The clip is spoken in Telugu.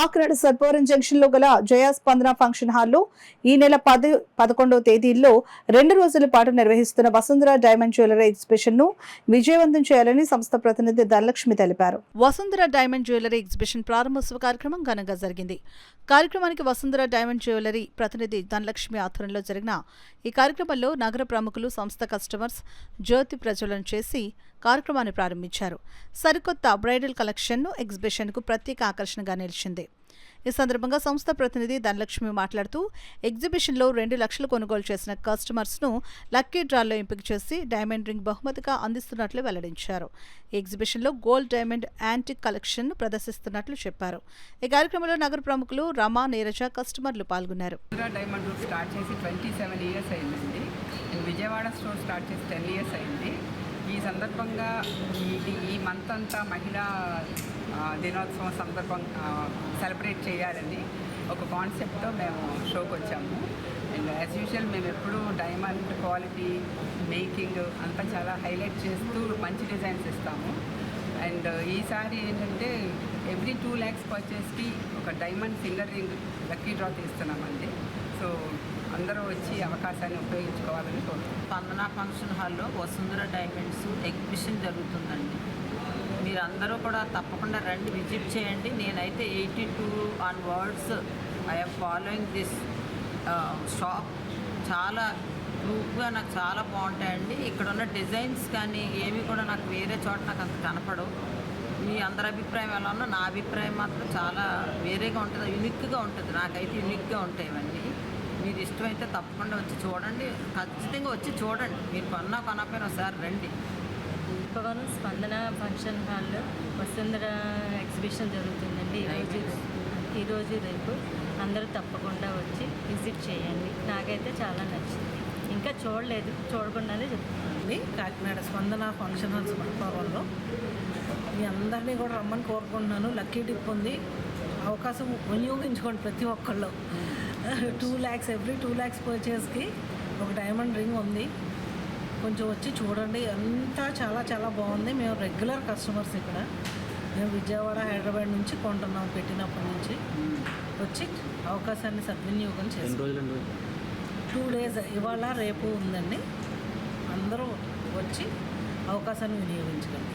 కాకినాడ సర్పవరం జంక్షన్ లో గల జయ స్పందన ఫంక్షన్ హాల్లో ఈ నెల 10-11 తేదీల్లో 2 రోజుల పాటు నిర్వహిస్తున్న వసుంధర డైమండ్ జ్యువెలరీ ఎగ్జిబిషన్ ను విజయవంతం చేయాలని సంస్థ ప్రతినిధి ధనలక్ష్మి తెలిపారు. వసుంధర డైమండ్ జ్యువెలరీ ఎగ్జిబిషన్ ప్రారంభోత్సవ కార్యక్రమం ఘనంగా జరిగింది. కార్యక్రమానికి వసుంధర డైమండ్ జ్యువెలరీ ప్రతినిధి ధనలక్ష్మి ఆధ్వర్యంలో జరిగిన ఈ కార్యక్రమంలో నగర ప్రముఖులు, సంస్థ కస్టమర్స్ జ్యోతి ప్రజ్వలన చేసి కార్యక్రమాన్ని ప్రారంభించారు. సరికొత్త బ్రైడల్ కలెక్షన్ ను ఎగ్జిబిషన్ కు ప్రత్యేక ఆకర్షణగా నిలిచింది. ఈ సందర్భంగా సంస్థ ప్రతినిధి ధనలక్ష్మి మాట్లాడుతూ ఎగ్జిబిషన్ లో 2 లక్షలు కొనుగోలు చేసిన కస్టమర్స్ ను లక్కీ డ్రాల్లో ఎంపిక చేసి డైమండ్ రింగ్ బహుమతిగా అందిస్తున్నట్లు వెల్లడించారు. ఈ ఎగ్జిబిషన్ లో గోల్డ్, డైమండ్, యాంటిక్ కలెక్షన్ ను ప్రదర్శిస్తున్నట్లు చెప్పారు. ఈ కార్యక్రమంలో నగర ప్రముఖులు రమా, నీరజ, కస్టమర్లు పాల్గొన్నారు. డైమండ్ రూట్ స్టార్ట్ చేసి 27 ఇయర్స్ అయిందండి. విజయవాడ స్టోర్ స్టార్ట్ చేసి 10 ఇయర్స్ అయింది. ఈ సందర్భంగా ఈ మంత్ అంతా మహిళా దినోత్సవం సందర్భంగా సెలబ్రేట్ చేయాలని ఒక కాన్సెప్ట్తో మేము షోకి వచ్చాము. అండ్ యాజ్ యూజువల్ మేము ఎప్పుడూ డైమండ్ క్వాలిటీ, మేకింగ్ అంతా చాలా హైలైట్ చేస్తూ మంచి డిజైన్స్ ఇస్తాము. అండ్ ఈసారి ఏంటంటే ఎవ్రీ 2 lakhs పర్చేస్కి ఒక diamond finger ring lucky draw తీస్తున్నామండి. సో అందరూ వచ్చి అవకాశాన్ని ఉపయోగించుకోవాలని కోరుతున్నాం. స్పందన ఫంక్షన్ హాల్లో వసుంధర డైమండ్స్ ఎగ్జిబిషన్ జరుగుతుందండి. మీరందరూ కూడా తప్పకుండా రండి, విజిట్ చేయండి. నేనైతే 82 onwards I'm following this shop. చాలా ప్రూఫ్గా నాకు చాలా బాగుంటాయండి. ఇక్కడ ఉన్న డిజైన్స్ కానీ ఏమి కూడా నాకు వేరే చోట నాకు అంత కనపడవు. మీ అందరి అభిప్రాయం ఎలా ఉన్నా నా అభిప్రాయం మాత్రం చాలా వేరేగా ఉంటుంది, యూనిక్గా ఉంటుంది. నాకైతే యూనిక్గా ఉంటాయి ఇవన్నీ. మీరు ఇష్టమైతే తప్పకుండా వచ్చి చూడండి, ఖచ్చితంగా వచ్చి చూడండి. మీరు కొనకపోయినా ఒకసారి రండి. భవనం స్పందన ఫంక్షన్ హాల్లో వసుంధర ఎగ్జిబిషన్ జరుగుతుందండి. ఈరోజు రేపు అందరూ తప్పకుండా వచ్చి విజిట్ చేయండి. నాకైతే చాలా నచ్చింది. ఇంకా చూడలేదు, చూడకుండానే చెప్తున్నాను. కాకినాడ స్పందన ఫంక్షన్ హాల్స్ భవనంలో మీ అందరినీ కూడా రమ్మని కోరుకుంటున్నాను. లక్కీ డిప్ ఉంది, అవకాశం వినియోగించుకోండి ప్రతి ఒక్కళ్ళు. 2 lakhs ఎవ్రీ 2 lakhs పర్చేస్కి ఒక డైమండ్ రింగ్ ఉంది. కొంచెం వచ్చి చూడండి, అంతా చాలా చాలా బాగుంది. మేము రెగ్యులర్ కస్టమర్స్ ఇక్కడ. మేము విజయవాడ, హైదరాబాద్ నుంచి కొంటున్నాం పెట్టినప్పటి నుంచి. వచ్చి అవకాశాన్ని సద్వినియోగం చేస్తాం. 2 days ఇవాళ రేపు ఉందండి. అందరూ వచ్చి అవకాశాన్ని వినియోగించగలరు.